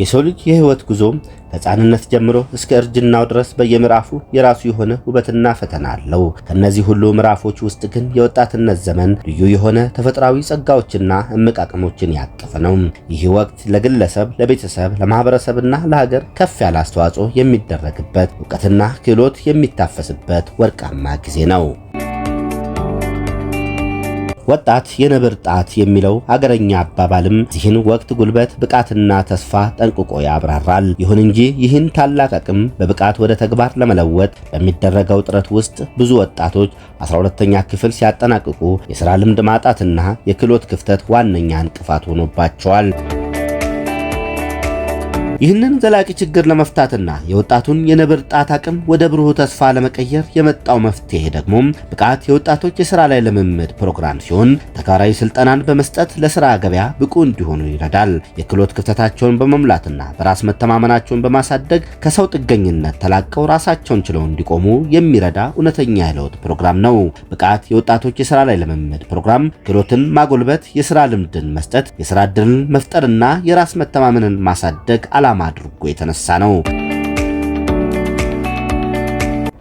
የሰው ልጅ የህይወት ጉዞ ከሕፃንነት ጀምሮ እስከ እርጅናው ድረስ በየምዕራፉ የራሱ የሆነ ውበትና ፈተና አለው። ከነዚህ ሁሉ ምዕራፎች ውስጥ ግን የወጣትነት ዘመን ልዩ የሆነ ተፈጥሯዊ ጸጋዎችና እምቅ አቅሞችን ያቀፈ ነው። ይህ ወቅት ለግለሰብ፣ ለቤተሰብ፣ ለማህበረሰብና ለሀገር ከፍ ያለ አስተዋጽኦ የሚደረግበት፣ ዕውቀትና ክህሎት የሚታፈስበት ወርቃማ ጊዜ ነው። ወጣት የነብር ጣት የሚለው አገረኛ አባባልም ይህን ወቅት ጉልበት፣ ብቃትና ተስፋ ጠንቅቆ ያብራራል። ይሁን እንጂ ይህን ታላቅ አቅም በብቃት ወደ ተግባር ለመለወጥ በሚደረገው ጥረት ውስጥ ብዙ ወጣቶች 12ኛ ክፍል ሲያጠናቅቁ የሥራ ልምድ ማጣትና የክህሎት ክፍተት ዋነኛ እንቅፋት ሆኖባቸዋል። ይህንን ዘላቂ ችግር ለመፍታትና የወጣቱን የነብር ጣት አቅም ወደ ብሩህ ተስፋ ለመቀየር የመጣው መፍትሄ ደግሞ ብቃት የወጣቶች የሥራ ላይ ልምምድ ፕሮግራም ሲሆን ተግባራዊ ስልጠናን በመስጠት ለሥራ ገበያ ብቁ እንዲሆኑ ይረዳል። የክህሎት ክፍተታቸውን በመሙላትና በራስ መተማመናቸውን በማሳደግ ከሰው ጥገኝነት ተላቀው ራሳቸውን ችለው እንዲቆሙ የሚረዳ እውነተኛ የለውጥ ፕሮግራም ነው። ብቃት የወጣቶች የሥራ ላይ ልምምድ ፕሮግራም ክህሎትን ማጎልበት፣ የሥራ ልምድን መስጠት፣ የሥራ ዕድልን መፍጠርና የራስ መተማመንን ማሳደግ ዓላማ አድርጎ የተነሳ ነው።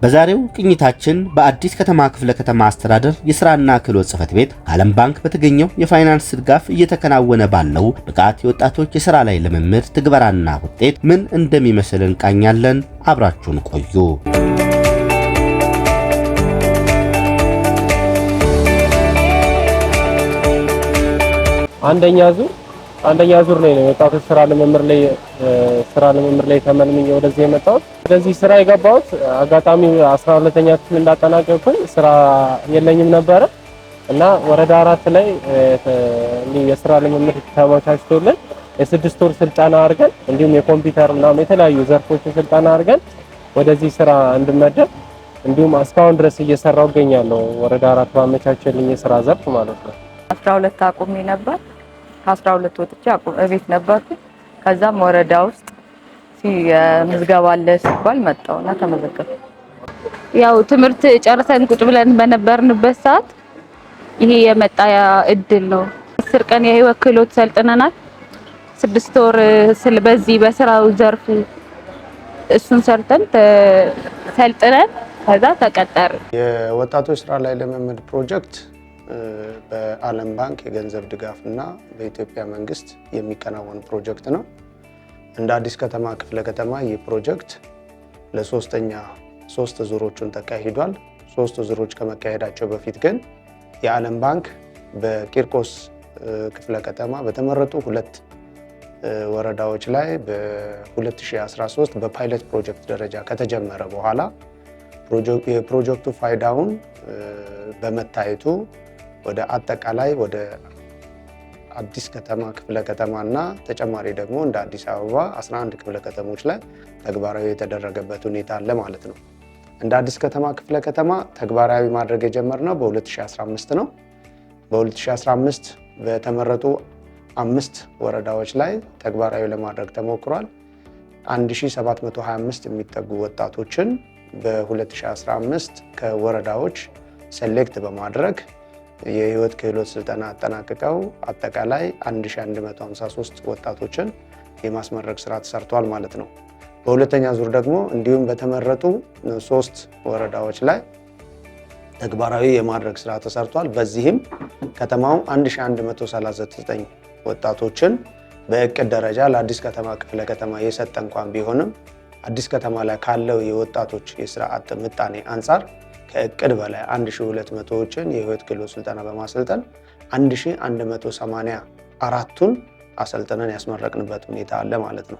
በዛሬው ቅኝታችን በአዲስ ከተማ ክፍለ ከተማ አስተዳደር የሥራና ክህሎት ጽሕፈት ቤት ከዓለም ባንክ በተገኘው የፋይናንስ ድጋፍ እየተከናወነ ባለው ብቃት የወጣቶች የሥራ ላይ ልምምድ ትግበራና ውጤት ምን እንደሚመስል እንቃኛለን። አብራችሁን ቆዩ። አንደኛ ዙር ላይ ነው የወጣቶች ስራ ልምምድ ላይ ተመልምኜ ወደዚህ የመጣሁት። ወደዚህ ስራ የገባሁት አጋጣሚ 12ኛ ክፍል እንዳጠናቀቅኩኝ ስራ የለኝም ነበረ እና ወረዳ 4 ላይ የስራ ልምምድ ተመቻችቶልን የ6 ወር ስልጠና አድርገን እንዲሁም የኮምፒውተር እና የተለያዩ ዘርፎችን ስልጠና አድርገን ወደዚህ ስራ እንድመደብ እንዲሁም እስካሁን ድረስ እየሰራሁ እገኛለሁ። ወረዳ 4 ባመቻቸልኝ የስራ ዘርፍ ማለት ነው። 12 አቁሜ ነበር። ከ12 ወጥቼ እቤት ነበርኩ። ከዛም ወረዳ ውስጥ ምዝገባ አለ ሲባል መጣውና ተመዘገብኩ። ያው ትምህርት ጨርሰን ቁጭ ብለን በነበርንበት ሰዓት ይሄ የመጣ እድል ነው። 10 ቀን የህይወት ክህሎት ሰልጥነናል። 6 ወር በዚህ በስራው ዘርፍ እሱን ሰልጥነን ከዛ ተቀጠር። የወጣቶች ስራ ላይ ልምምድ ፕሮጀክት በዓለም ባንክ የገንዘብ ድጋፍና በኢትዮጵያ መንግስት የሚከናወን ፕሮጀክት ነው። እንደ አዲስ ከተማ ክፍለ ከተማ ይህ ፕሮጀክት ሶስት ዙሮችን ተካሂዷል። 3 ዙሮች ከመካሄዳቸው በፊት ግን የዓለም ባንክ በቂርቆስ ክፍለ ከተማ በተመረጡ 2 ወረዳዎች ላይ በ2013 በፓይለት ፕሮጀክት ደረጃ ከተጀመረ በኋላ የፕሮጀክቱ ፋይዳውን በመታየቱ ወደ አጠቃላይ ወደ አዲስ ከተማ ክፍለ ከተማና ተጨማሪ ደግሞ እንደ አዲስ አበባ 11 ክፍለ ከተሞች ላይ ተግባራዊ የተደረገበት ሁኔታ አለ ማለት ነው። እንደ አዲስ ከተማ ክፍለ ከተማ ተግባራዊ ማድረግ የጀመርነው በ2015 ነው። በ2015 በተመረጡ 5 ወረዳዎች ላይ ተግባራዊ ለማድረግ ተሞክሯል። 1725 የሚጠጉ ወጣቶችን በ2015 ከወረዳዎች ሴሌክት በማድረግ የህይወት ክህሎት ስልጠና አጠናቅቀው አጠቃላይ 1153 ወጣቶችን የማስመረቅ ስራ ተሰርቷል ማለት ነው። በሁለተኛ ዙር ደግሞ እንዲሁም በተመረጡ 3 ወረዳዎች ላይ ተግባራዊ የማድረግ ስራ ተሰርቷል። በዚህም ከተማው 1139 ወጣቶችን በእቅድ ደረጃ ለአዲስ ከተማ ክፍለ ከተማ የሰጠ እንኳን ቢሆንም አዲስ ከተማ ላይ ካለው የወጣቶች የስራ አጥ ምጣኔ አንጻር ከእቅድ በላይ 1200ዎችን የህይወት ክህሎት ስልጠና በማሰልጠን 1184ቱን አሰልጥነን ያስመረቅንበት ሁኔታ አለ ማለት ነው።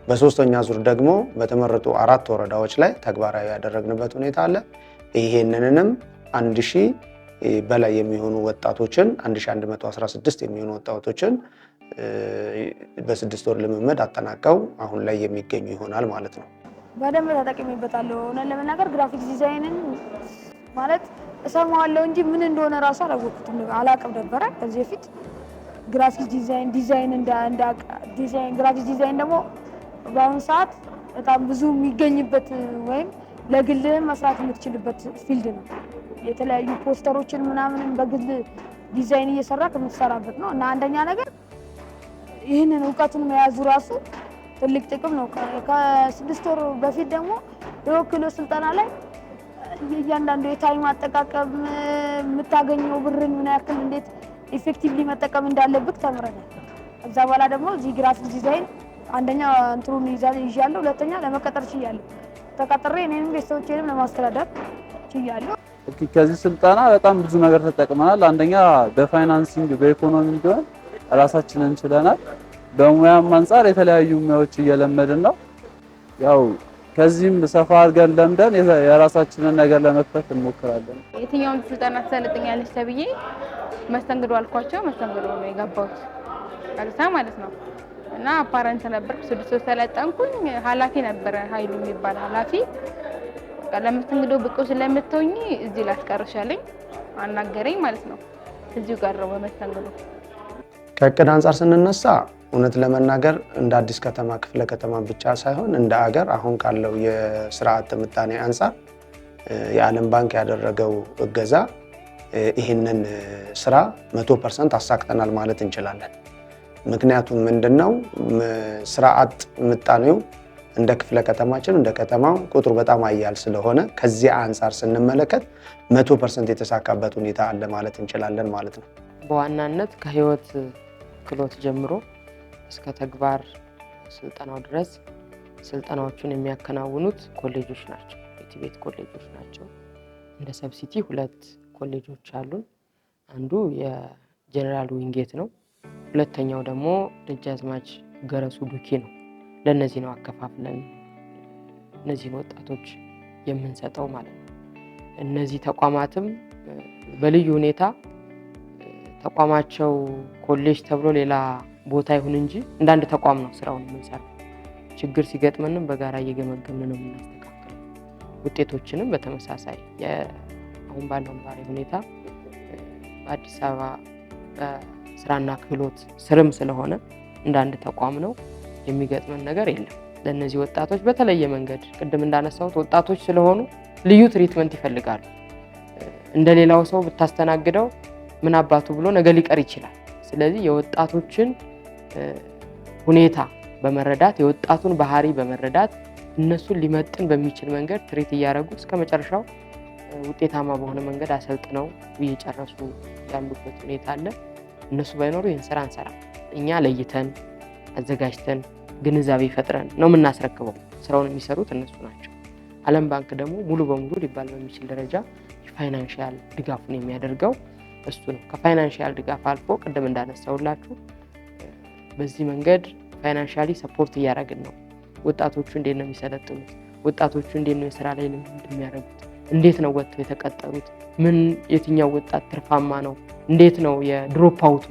በሶስተኛ ዙር ደግሞ በተመረጡ 4 ወረዳዎች ላይ ተግባራዊ ያደረግንበት ሁኔታ አለ። ይሄንንም 1000 በላይ የሚሆኑ ወጣቶችን 1116 የሚሆኑ ወጣቶችን በ6 ወር ልምምድ አጠናቀው አሁን ላይ የሚገኙ ይሆናል ማለት ነው። በደንብ ተጠቅሜበታለሁ። እውነት ለመናገር ግራፊክስ ዲዛይንን ማለት እሰማዋለሁ እንጂ ምን እንደሆነ ራሱ አላውቅም ነበረ ከዚህ በፊት። ግራፊክስ ዲዛይን ደግሞ በአሁኑ ሰዓት በጣም ብዙ የሚገኝበት ወይም ለግል መስራት የምትችልበት ፊልድ ነው። የተለያዩ ፖስተሮችን ምናምን በግል ዲዛይን እየሰራ ከምትሰራበት ነው። እና አንደኛ ነገር ይህንን እውቀቱን መያዙ ራሱ ትልቅ ጥቅም ነው። ከ6 ወር በፊት ደግሞ የወክሎ ስልጠና ላይ እያንዳንዱ የታይም አጠቃቀም የምታገኘው ብርን ምን ያክል እንዴት ኢፌክቲቭሊ መጠቀም እንዳለብህ ተምረናል። ከዛ በኋላ ደግሞ እዚህ ግራፊክ ዲዛይን አንደኛ እንትሩን ይዣለሁ፣ ሁለተኛ ለመቀጠር ችያለሁ። ተቀጥሬ እኔንም ቤተሰቦቼንም ለማስተዳደር ችያለሁ። ከዚህ ስልጠና በጣም ብዙ ነገር ተጠቅመናል። አንደኛ በፋይናንሲንግ በኢኮኖሚ ቢሆን ራሳችንን ችለናል። በሙያም አንፃር የተለያዩ ሙያዎች እየለመድን ነው። ያው ከዚህም ሰፋ አድርገን ለምደን የራሳችንን ነገር ለመክፈት እንሞክራለን። የትኛውን ስልጠና ትሰለጥኛለች ተብዬ መስተንግዶ አልኳቸው። መስተንግዶ ነው የገባሁት ቀጥታ ማለት ነው። እና አፓረንት ነበርኩ 6 ወር ሰለጠንኩኝ። ኃላፊ ነበረ ኃይሉ የሚባል ኃላፊ ለመስተንግዶ ብቁ ስለምትሆኚ እዚህ ላስቀርሻለኝ አናገረኝ ማለት ነው። እዚሁ ጋር ነው በመስተንግዶ። ከእቅድ አንጻር ስንነሳ እውነት ለመናገር እንደ አዲስ ከተማ ክፍለ ከተማ ብቻ ሳይሆን እንደ አገር አሁን ካለው የስርዓት ምጣኔ አንጻር የዓለም ባንክ ያደረገው እገዛ ይህንን ስራ 100% አሳክተናል ማለት እንችላለን። ምክንያቱም ምንድነው ስራ አጥ ምጣኔው እንደ ክፍለ ከተማችን እንደ ከተማው ቁጥሩ በጣም አያል ስለሆነ ከዚህ አንጻር ስንመለከት 100% የተሳካበት ሁኔታ አለ ማለት እንችላለን ማለት ነው። በዋናነት ከህይወት ክህሎት ጀምሮ እስከ ተግባር ስልጠናው ድረስ ስልጠናዎቹን የሚያከናውኑት ኮሌጆች ናቸው፣ የቲቤት ኮሌጆች ናቸው። እንደ ሰብሲቲ 2 ኮሌጆች አሉን። አንዱ የጀነራል ዊንጌት ነው፣ ሁለተኛው ደግሞ ደጃዝማች ገረሱ ዱኪ ነው። ለነዚህ ነው አከፋፍለን እነዚህን ወጣቶች የምንሰጠው ማለት ነው። እነዚህ ተቋማትም በልዩ ሁኔታ ተቋማቸው ኮሌጅ ተብሎ ሌላ ቦታ ይሁን እንጂ እንዳንድ ተቋም ነው ስራውን የምንሰራው። ችግር ሲገጥመንም በጋራ እየገመገምን ነው የምናስተካክለው። ውጤቶችንም በተመሳሳይ አሁን ባለው ነባራዊ ሁኔታ በአዲስ አበባ በስራና ክህሎት ስርም ስለሆነ እንዳንድ ተቋም ነው የሚገጥመን ነገር የለም። ለነዚህ ወጣቶች በተለየ መንገድ ቅድም እንዳነሳሁት ወጣቶች ስለሆኑ ልዩ ትሪትመንት ይፈልጋሉ። እንደሌላው ሰው ብታስተናግደው ምን አባቱ ብሎ ነገ ሊቀር ይችላል። ስለዚህ የወጣቶችን ሁኔታ በመረዳት የወጣቱን ባህሪ በመረዳት እነሱን ሊመጥን በሚችል መንገድ ትሪት እያደረጉ እስከ መጨረሻው ውጤታማ በሆነ መንገድ አሰልጥነው እየጨረሱ ያሉበት ሁኔታ አለ። እነሱ ባይኖሩ ይህን ስራ አንሰራ። እኛ ለይተን አዘጋጅተን ግንዛቤ ፈጥረን ነው የምናስረክበው። ስራውን የሚሰሩት እነሱ ናቸው። ዓለም ባንክ ደግሞ ሙሉ በሙሉ ሊባል በሚችል ደረጃ ፋይናንሻል ድጋፉን የሚያደርገው እሱ ነው። ከፋይናንሻል ድጋፍ አልፎ ቅድም እንዳነሳውላችሁ በዚህ መንገድ ፋይናንሻሊ ሰፖርት እያደረግን ነው። ወጣቶቹ እንዴት ነው የሚሰለጥኑት? ወጣቶቹ እንዴት ነው የስራ ላይ ልምድ የሚያደርጉት? እንዴት ነው ወጥተው የተቀጠሩት? ምን የትኛው ወጣት ትርፋማ ነው? እንዴት ነው የድሮፕ አውቱ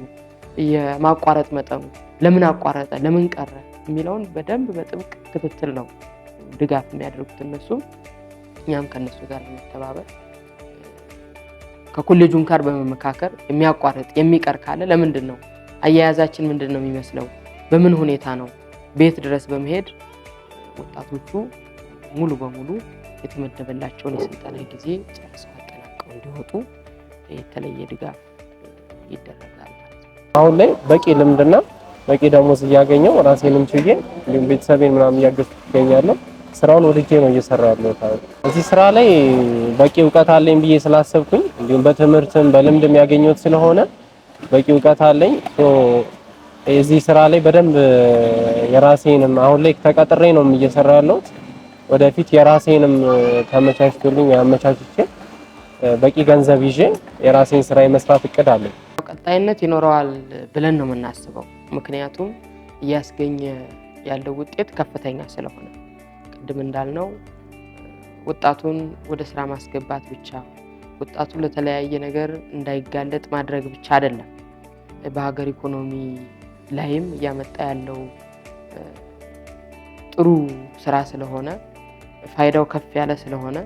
የማቋረጥ መጠኑ? ለምን አቋረጠ? ለምን ቀረ? የሚለውን በደንብ በጥብቅ ክትትል ነው ድጋፍ የሚያደርጉት እነሱም። እኛም ከነሱ ጋር በመተባበር ከኮሌጁን ጋር በመመካከር የሚያቋርጥ የሚቀር ካለ ለምንድን ነው አያያዛችን ምንድን ነው የሚመስለው? በምን ሁኔታ ነው? ቤት ድረስ በመሄድ ወጣቶቹ ሙሉ በሙሉ የተመደበላቸውን የስልጠና ጊዜ ጨርሰው አጠናቀው እንዲወጡ የተለየ ድጋፍ ይደረጋል ማለት ነው። አሁን ላይ በቂ ልምድና በቂ ደሞዝ እያገኘው ራሴንም ችዬ እንዲሁም ቤተሰቤን ምናምን እያገዝኩ እገኛለሁ። ስራውን ወድጄ ነው እየሰራሁ ያለሁት። እዚህ ስራ ላይ በቂ እውቀት አለኝ ብዬ ስላሰብኩኝ እንዲሁም በትምህርትም በልምድም ያገኘሁት ስለሆነ በቂ እውቀት አለኝ። እዚህ ስራ ላይ በደንብ የራሴንም አሁን ላይ ተቀጥሬ ነው እየሰራሁ ያለሁት። ወደፊት የራሴንም ተመቻችቶልኝ አመቻችቼ በቂ ገንዘብ ይዤ የራሴን ስራ የመስራት እቅድ አለኝ። ቀጣይነት ይኖረዋል ብለን ነው የምናስበው። ምክንያቱም እያስገኘ ያለው ውጤት ከፍተኛ ስለሆነ ቅድም እንዳልነው ወጣቱን ወደ ስራ ማስገባት ብቻ ወጣቱን ለተለያየ ነገር እንዳይጋለጥ ማድረግ ብቻ አይደለም። በሀገር ኢኮኖሚ ላይም እያመጣ ያለው ጥሩ ስራ ስለሆነ ፋይዳው ከፍ ያለ ስለሆነ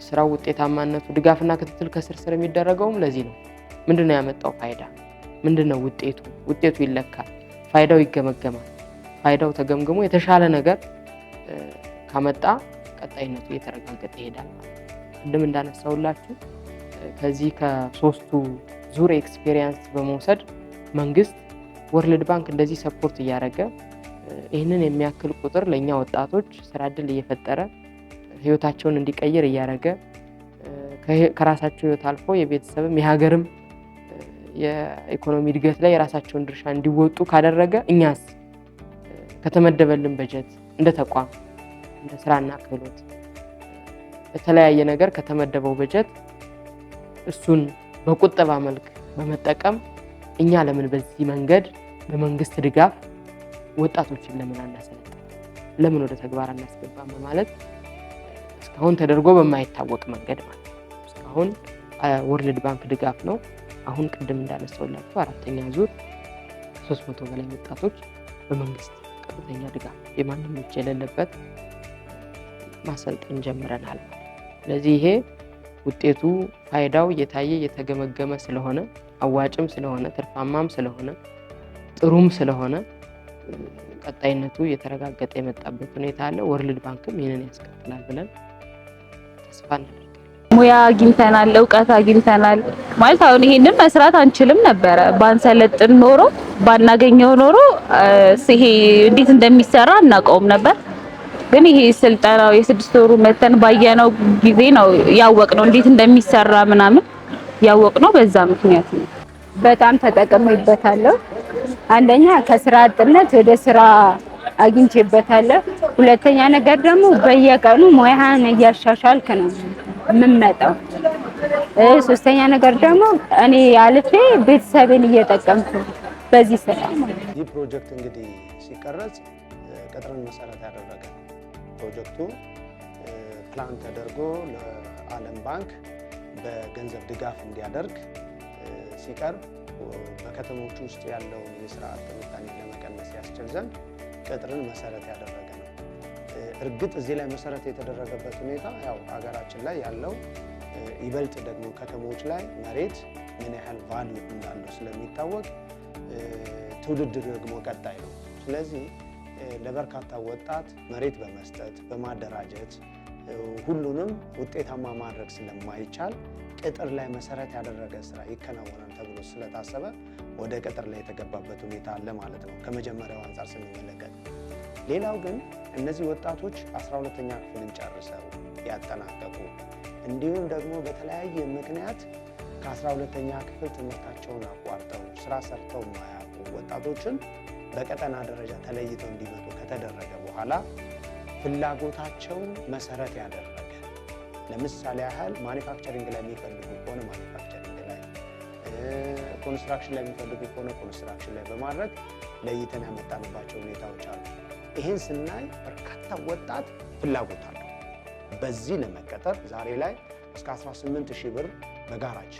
ስራው ውጤታማነቱ ድጋፍና ክትትል ከስር የሚደረገውም ለዚህ ነው። ምንድነው ያመጣው ፋይዳ? ምንድነው ውጤቱ? ውጤቱ ይለካል፣ ፋይዳው ይገመገማል። ፋይዳው ተገምግሞ የተሻለ ነገር ካመጣ ቀጣይነቱ እየተረጋገጠ ይሄዳል ማለት ነው። ቅድም እንዳነሳውላችሁ ከዚህ ከ3ቱ ዙር ኤክስፔሪየንስ በመውሰድ መንግስት ወርልድ ባንክ እንደዚህ ሰፖርት እያደረገ ይህንን የሚያክል ቁጥር ለኛ ወጣቶች ስራ ዕድል እየፈጠረ ህይወታቸውን እንዲቀይር እያደረገ ከራሳቸው ህይወት አልፎ የቤተሰብም የሀገርም የኢኮኖሚ እድገት ላይ የራሳቸውን ድርሻ እንዲወጡ ካደረገ እኛስ ከተመደበልን በጀት እንደ ተቋም እንደ ስራና ክህሎት በተለያየ ነገር ከተመደበው በጀት እሱን በቁጠባ መልክ በመጠቀም እኛ ለምን በዚህ መንገድ በመንግስት ድጋፍ ወጣቶችን ለምን አናሰለጥን ለምን ወደ ተግባር አናስገባም ማለት እስካሁን ተደርጎ በማይታወቅ መንገድ ማለት እስካሁን ወርልድ ባንክ ድጋፍ ነው። አሁን ቅድም እንዳነሳውላችሁ አራተኛ ዙር 300 በላይ ወጣቶች በመንግስት ቀጥተኛ ድጋፍ የማንም እጅ የሌለበት ማሰልጠን ጀምረናል። ስለዚህ ይሄ ውጤቱ ፋይዳው እየታየ እየተገመገመ ስለሆነ አዋጭም ስለሆነ ትርፋማም ስለሆነ ጥሩም ስለሆነ ቀጣይነቱ እየተረጋገጠ የመጣበት ሁኔታ አለ። ወርልድ ባንክም ይሄንን ያስቀጥላል ብለን ተስፋ እናደርጋለን። ሙያ አግኝተናል፣ እውቀት አግኝተናል ማለት አሁን ይሄንን መስራት አንችልም ነበረ ባንሰለጥን ኖሮ ባናገኘው ኖሮ ይሄ እንዴት እንደሚሰራ እናውቀውም ነበር። ግን ይሄ ስልጠናው የ6 ወሩ መተን ባየነው ጊዜ ነው ያወቅነው እንዴት እንደሚሰራ ምናምን ያወቅነው በዛ ምክንያት ነው። በጣም ተጠቅሜበታለሁ። አንደኛ ከስራ አጥነት ወደ ስራ አግኝቼበታለሁ። ሁለተኛ ነገር ደግሞ በየቀኑ ሙያን እያሻሻልክ ነው የምመጣው። ሶስተኛ ነገር ደግሞ እኔ አልፌ ቤተሰብን እየጠቀምኩ በዚህ ስራ ማለት ነው። ይህ ፕሮጀክት እንግዲህ ሲቀረጽ ቅጥርን መሰረት ያደረገ ፕሮጀክቱ ፕላን ተደርጎ ለዓለም ባንክ በገንዘብ ድጋፍ እንዲያደርግ ሲቀርብ በከተሞች ውስጥ ያለውን የስራ አጥነትን ለመቀነስ ያስችል ዘንድ ቅጥርን መሰረት ያደረገ ነው። እርግጥ እዚህ ላይ መሰረት የተደረገበት ሁኔታ ያው ሀገራችን ላይ ያለው ይበልጥ ደግሞ ከተሞች ላይ መሬት ምን ያህል ቫልዩ እንዳለው ስለሚታወቅ ትውልድ ደግሞ ቀጣይ ነው። ስለዚህ ለበርካታ ወጣት መሬት በመስጠት በማደራጀት ሁሉንም ውጤታማ ማድረግ ስለማይቻል ቅጥር ላይ መሰረት ያደረገ ስራ ይከናወናል ተብሎ ስለታሰበ ወደ ቅጥር ላይ የተገባበት ሁኔታ አለ ማለት ነው ከመጀመሪያው አንፃር ስንመለከት። ሌላው ግን እነዚህ ወጣቶች 12ኛ ክፍልን ጨርሰው ያጠናቀቁ እንዲሁም ደግሞ በተለያየ ምክንያት ከ12ኛ ክፍል ትምህርታቸውን አቋርጠው ስራ ሰርተው ማያውቁ ወጣቶችን በቀጠና ደረጃ ተለይተው እንዲመጡ ከተደረገ በኋላ ፍላጎታቸውን መሰረት ያደረገ ለምሳሌ ያህል ማኒፋክቸሪንግ ላይ የሚፈልጉ ከሆነ ማኒፋክቸሪንግ ላይ፣ ኮንስትራክሽን ላይ የሚፈልጉ ከሆነ ኮንስትራክሽን ላይ በማድረግ ለይተን ያመጣንባቸው ሁኔታዎች አሉ። ይህን ስናይ በርካታ ወጣት ፍላጎት አለው በዚህ ለመቀጠር። ዛሬ ላይ እስከ 18,000 ብር በጋራጅ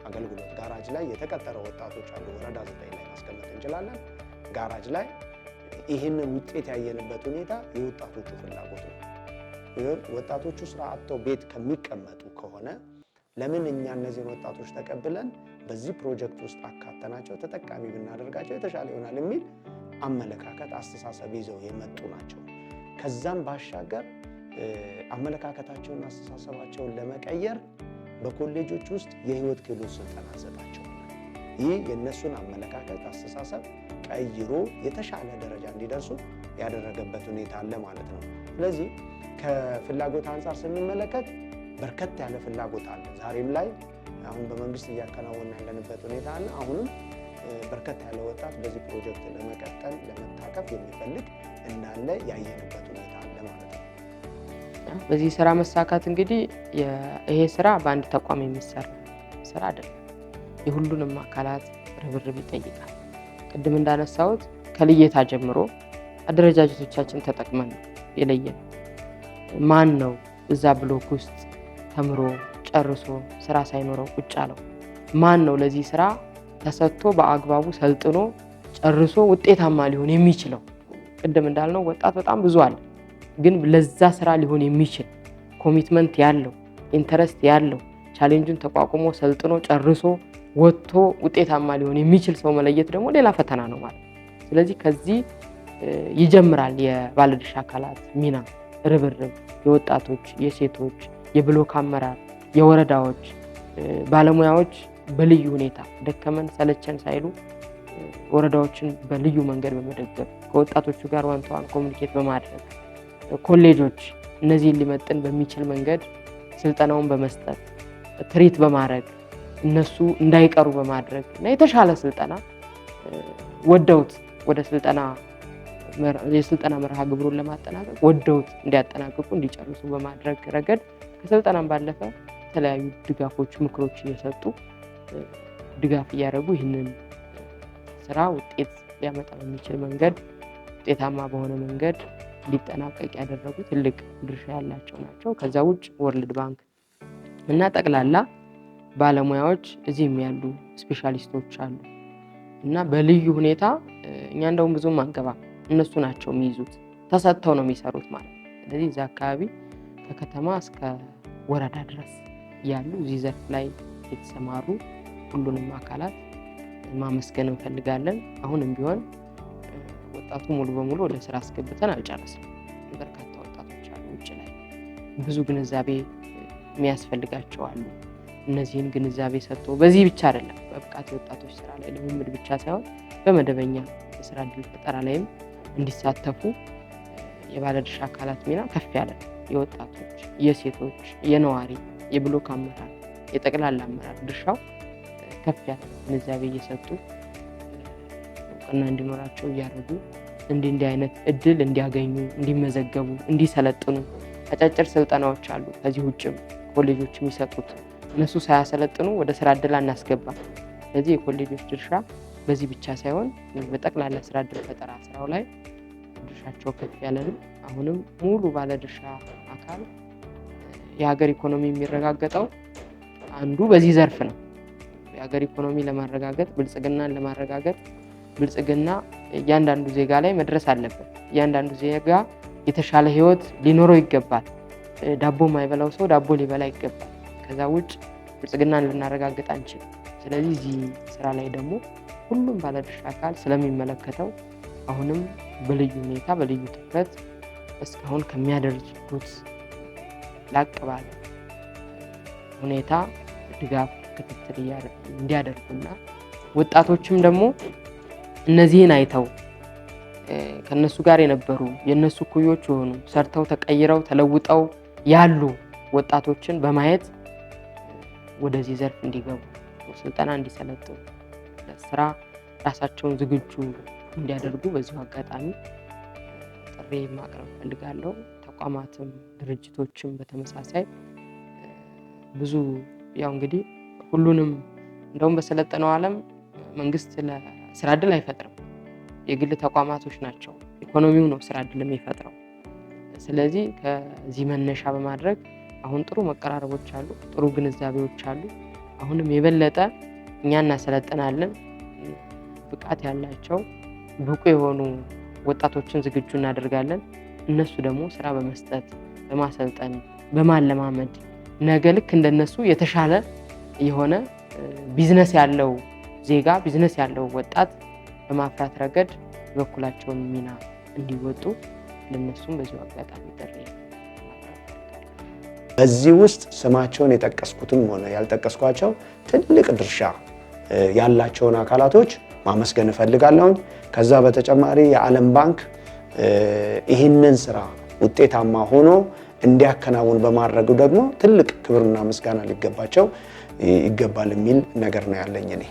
አገልግሎት ጋራጅ ላይ የተቀጠረ ወጣቶች አሉ። ወረዳ 9 ላይ ማስቀመጥ እንችላለን። ጋራጅ ላይ ይህንን ውጤት ያየንበት ሁኔታ የወጣቶቹ ፍላጎት ነው። ወጣቶቹ ስራ አጥተው ቤት ከሚቀመጡ ከሆነ ለምን እኛ እነዚህን ወጣቶች ተቀብለን በዚህ ፕሮጀክት ውስጥ አካተናቸው ተጠቃሚ ብናደርጋቸው የተሻለ ይሆናል የሚል አመለካከት አስተሳሰብ ይዘው የመጡ ናቸው። ከዛም ባሻገር አመለካከታቸውን አስተሳሰባቸውን ለመቀየር በኮሌጆች ውስጥ የህይወት ክህሎት ስልጠና እንሰጣቸው። ይህ የእነሱን አመለካከት አስተሳሰብ ቀይሮ የተሻለ ደረጃ እንዲደርሱ ያደረገበት ሁኔታ አለ ማለት ነው። ስለዚህ ከፍላጎት አንጻር ስንመለከት በርከት ያለ ፍላጎት አለ። ዛሬም ላይ አሁን በመንግስት እያከናወነ ያለንበት ሁኔታ አለ። አሁንም በርከት ያለ ወጣት በዚህ ፕሮጀክት ለመቀጠል ለመታቀፍ የሚፈልግ እንዳለ ያየንበት ሁኔታ አለ ማለት ነው። በዚህ ስራ መሳካት እንግዲህ ይሄ ስራ በአንድ ተቋም የሚሰራ ስራ አይደለም። የሁሉንም አካላት ርብርብ ይጠይቃል። ቅድም እንዳነሳሁት ከልየታ ጀምሮ አደረጃጀቶቻችን ተጠቅመን ነው የለየን። ማን ነው እዛ ብሎክ ውስጥ ተምሮ ጨርሶ ስራ ሳይኖረው ቁጭ አለው? ማን ነው ለዚህ ስራ ተሰጥቶ በአግባቡ ሰልጥኖ ጨርሶ ውጤታማ ሊሆን የሚችለው? ቅድም እንዳልነው ወጣት በጣም ብዙ አለ። ግን ለዛ ስራ ሊሆን የሚችል ኮሚትመንት ያለው ኢንተረስት ያለው ቻሌንጁን ተቋቁሞ ሰልጥኖ ጨርሶ ወጥቶ ውጤታማ ሊሆን የሚችል ሰው መለየት ደግሞ ሌላ ፈተና ነው ማለት። ስለዚህ ከዚህ ይጀምራል የባለድርሻ አካላት ሚና ርብርብ፣ የወጣቶች፣ የሴቶች፣ የብሎክ አመራር፣ የወረዳዎች ባለሙያዎች በልዩ ሁኔታ ደከመን ሰለቸን ሳይሉ ወረዳዎችን በልዩ መንገድ በመደገፍ ከወጣቶቹ ጋር ዋን-ቱ-ዋን ኮሙኒኬት በማድረግ ኮሌጆች እነዚህን ሊመጥን በሚችል መንገድ ስልጠናውን በመስጠት ትሪት በማድረግ እነሱ እንዳይቀሩ በማድረግ እና የተሻለ ስልጠና ወደውት ወደ የስልጠና መርሃ ግብሩን ለማጠናቀቅ ወደውት እንዲያጠናቅቁ እንዲጨርሱ በማድረግ ረገድ ከስልጠናም ባለፈ የተለያዩ ድጋፎች ምክሮች እየሰጡ ድጋፍ እያደረጉ ይህንን ስራ ውጤት ሊያመጣ በሚችል መንገድ ውጤታማ በሆነ መንገድ ሊጠናቀቅ ያደረጉ ትልቅ ድርሻ ያላቸው ናቸው። ከዛ ውጭ ወርልድ ባንክ እና ጠቅላላ ባለሙያዎች እዚህም ያሉ ስፔሻሊስቶች አሉ እና በልዩ ሁኔታ እኛ እንደውም ብዙም አንገባ እነሱ ናቸው የሚይዙት ተሰጥተው ነው የሚሰሩት ማለት ነው። ስለዚህ እዛ አካባቢ ከከተማ እስከ ወረዳ ድረስ ያሉ እዚህ ዘርፍ ላይ የተሰማሩ ሁሉንም አካላት ማመስገን እንፈልጋለን። አሁንም ቢሆን ወጣቱ ሙሉ በሙሉ ወደ ስራ አስገብተን አልጨረስንም። በርካታ ወጣቶች አሉ ውጭ ላይ ብዙ ግንዛቤ የሚያስፈልጋቸው አሉ። እነዚህን ግንዛቤ ሰጥቶ በዚህ ብቻ አይደለም በብቃት የወጣቶች ስራ ላይ ልምምድ ብቻ ሳይሆን በመደበኛ የስራ ዕድል ፈጠራ ላይም እንዲሳተፉ የባለድርሻ አካላት ሚና ከፍ ያለ የወጣቶች፣ የሴቶች፣ የነዋሪ፣ የብሎክ አመራር፣ የጠቅላላ አመራር ድርሻው ከፍ ያለ ግንዛቤ እየሰጡ እውቅና እንዲኖራቸው እያደረጉ እንዲህ አይነት እድል እንዲያገኙ፣ እንዲመዘገቡ፣ እንዲሰለጥኑ አጫጭር ስልጠናዎች አሉ። ከዚህ ውጭም ኮሌጆች የሚሰጡት እነሱ ሳያሰለጥኑ ወደ ስራ ዕድል አናስገባም። ስለዚህ የኮሌጆች ድርሻ በዚህ ብቻ ሳይሆን በጠቅላላ ስራ ዕድል ፈጠራ ስራው ላይ ድርሻቸው ከፍ ያለ ነው። አሁንም ሙሉ ባለድርሻ አካል የሀገር ኢኮኖሚ የሚረጋገጠው አንዱ በዚህ ዘርፍ ነው። የሀገር ኢኮኖሚ ለማረጋገጥ ብልጽግናን ለማረጋገጥ ብልጽግና እያንዳንዱ ዜጋ ላይ መድረስ አለበት። እያንዳንዱ ዜጋ የተሻለ ህይወት ሊኖረው ይገባል። ዳቦ የማይበላው ሰው ዳቦ ሊበላ ይገባል። ከዛ ውጭ ብልጽግናን ልናረጋግጥ አንችልም። ስለዚህ እዚህ ስራ ላይ ደግሞ ሁሉም ባለድርሻ አካል ስለሚመለከተው አሁንም በልዩ ሁኔታ በልዩ ትኩረት እስካሁን ከሚያደርጉት ላቅ ባለ ሁኔታ ድጋፍ ክትትል እንዲያደርጉና ወጣቶችም ደግሞ እነዚህን አይተው ከነሱ ጋር የነበሩ የነሱ ኩዮች የሆኑ ሰርተው ተቀይረው ተለውጠው ያሉ ወጣቶችን በማየት ወደዚህ ዘርፍ እንዲገቡ ስልጠና እንዲሰለጥኑ ለስራ ራሳቸውን ዝግጁ እንዲያደርጉ በዚሁ አጋጣሚ ጥሪ ማቅረብ ፈልጋለሁ። ተቋማትም ድርጅቶችም በተመሳሳይ ብዙ ያው እንግዲህ ሁሉንም እንደውም በሰለጠነው ዓለም መንግስት ለስራ ዕድል አይፈጥርም። የግል ተቋማቶች ናቸው ኢኮኖሚው ነው ስራ ዕድል የሚፈጥረው። ስለዚህ ከዚህ መነሻ በማድረግ አሁን ጥሩ መቀራረቦች አሉ፣ ጥሩ ግንዛቤዎች አሉ። አሁንም የበለጠ እኛ እናሰለጥናለን። ብቃት ያላቸው ብቁ የሆኑ ወጣቶችን ዝግጁ እናደርጋለን። እነሱ ደግሞ ስራ በመስጠት በማሰልጠን በማለማመድ ነገ ልክ እንደነሱ የተሻለ የሆነ ቢዝነስ ያለው ዜጋ ቢዝነስ ያለው ወጣት በማፍራት ረገድ በኩላቸውን ሚና እንዲወጡ ለነሱም በዚሁ አጋጣሚ ጥሪ በዚህ ውስጥ ስማቸውን የጠቀስኩትም ሆነ ያልጠቀስኳቸው ትልቅ ድርሻ ያላቸውን አካላቶች ማመስገን እፈልጋለሁ። ከዛ በተጨማሪ የዓለም ባንክ ይህንን ስራ ውጤታማ ሆኖ እንዲያከናውን በማድረጉ ደግሞ ትልቅ ክብርና ምስጋና ሊገባቸው ይገባል የሚል ነገር ነው ያለኝ እኔ።